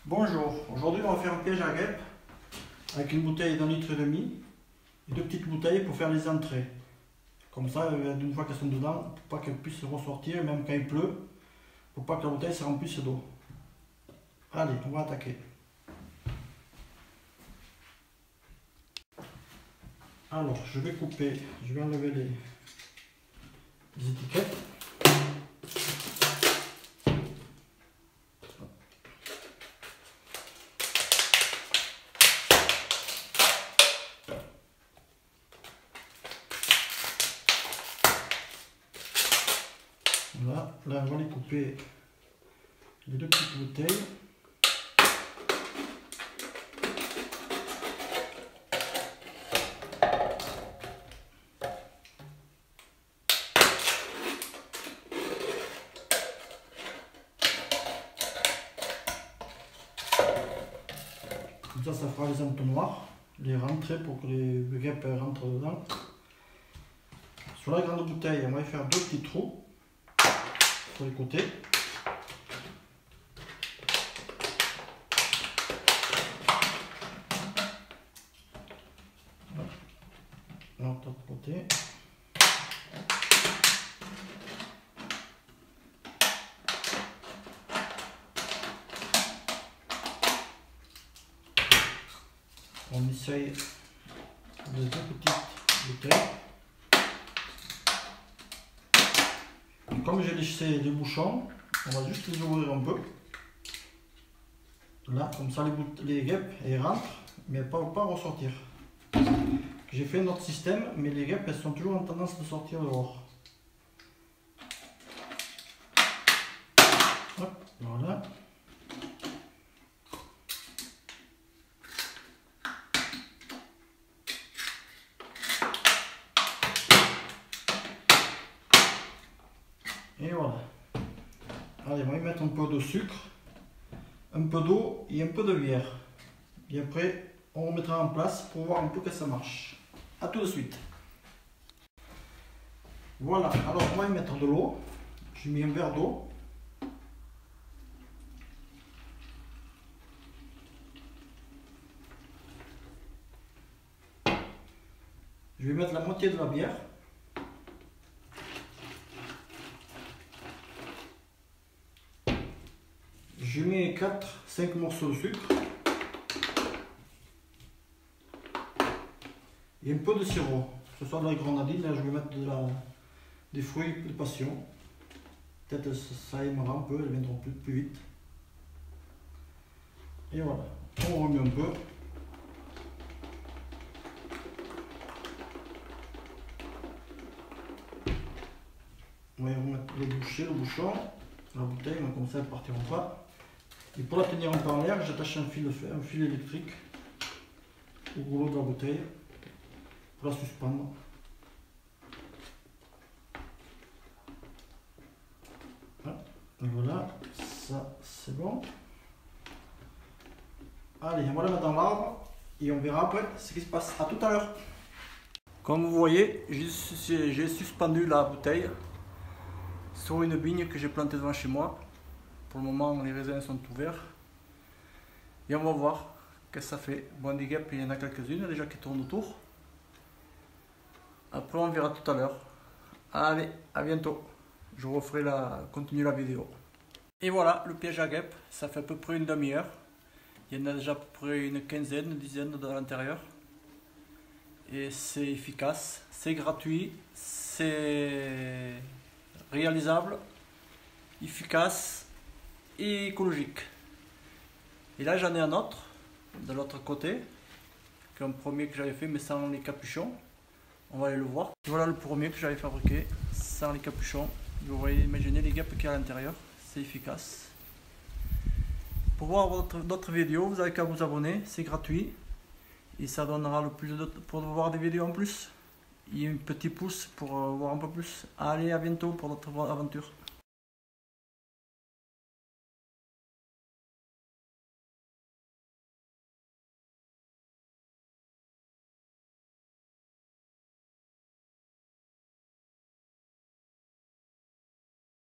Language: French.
Bonjour, aujourd'hui on va faire un piège à guêpes avec une bouteille d'1,5 litre et deux petites bouteilles pour faire les entrées. Comme ça, une fois qu'elles sont dedans, pour pas qu'elles puissent ressortir, même quand il pleut, pour pas que la bouteille se remplisse d'eau. Allez, on va attaquer. Alors, je vais enlever les étiquettes. Voilà, là on va les couper les deux petites bouteilles. Comme ça fera les entonnoirs, les rentrées pour que les guêpes rentrent dedans. Sur la grande bouteille, on va y faire deux petits trous sur les côtés. L'autre côté. On essaye les deux petites bouteilles. Et comme j'ai laissé les bouchons, on va juste les ouvrir un peu. Là, comme ça les guêpes elles rentrent, mais elles ne peuvent pas ressortir. J'ai fait un autre système, mais les guêpes elles sont toujours en tendance de sortir dehors. Hop, voilà. Et voilà. Allez, on va y mettre un peu de sucre, un peu d'eau et un peu de bière. Et après, on remettra en place pour voir un peu que ça marche. A tout de suite. Voilà, alors on va y mettre de l'eau. J'ai mis un verre d'eau. Je vais mettre la moitié de la bière. Je mets 4-5 morceaux de sucre et un peu de sirop, que ce soit de la grenadine. Là je vais mettre des fruits de passion. Peut-être ça aimera un peu, elles viendront plus vite. Et voilà, on remet un peu. On va y remettre le bouchon, la bouteille, comme ça elles ne partiront pas. Et pour la tenir un peu en l'air, j'attache un fil électrique au rouleau de la bouteille pour la suspendre. Et voilà, ça c'est bon. Allez, on va la mettre dans l'arbre et on verra après ce qui se passe. A tout à l'heure. Comme vous voyez, j'ai suspendu la bouteille sur une vigne que j'ai plantée devant chez moi. Pour le moment, les raisins sont ouverts. Et on va voir ce que ça fait. Bon, des guêpes, il y en a quelques-unes déjà qui tournent autour. Après, on verra tout à l'heure. Allez, à bientôt. Je referai continuer la vidéo. Et voilà, le piège à guêpes, ça fait à peu près une demi-heure. Il y en a déjà à peu près une dizaine à l'intérieur. Et c'est efficace, c'est gratuit, c'est réalisable, efficace et écologique. Et là j'en ai un autre de l'autre côté, qu'un premier que j'avais fait mais sans les capuchons. On va aller le voir. Et voilà le premier que j'avais fabriqué sans les capuchons. Vous voyez, imaginez les guêpes qu'il y a à l'intérieur, c'est efficace. Pour voir d'autres vidéos, vous n'avez qu'à vous abonner, c'est gratuit. Et ça donnera le plus pour voir des vidéos en plus. Et un petit pouce pour voir un peu plus. Allez, à bientôt pour d'autres aventures.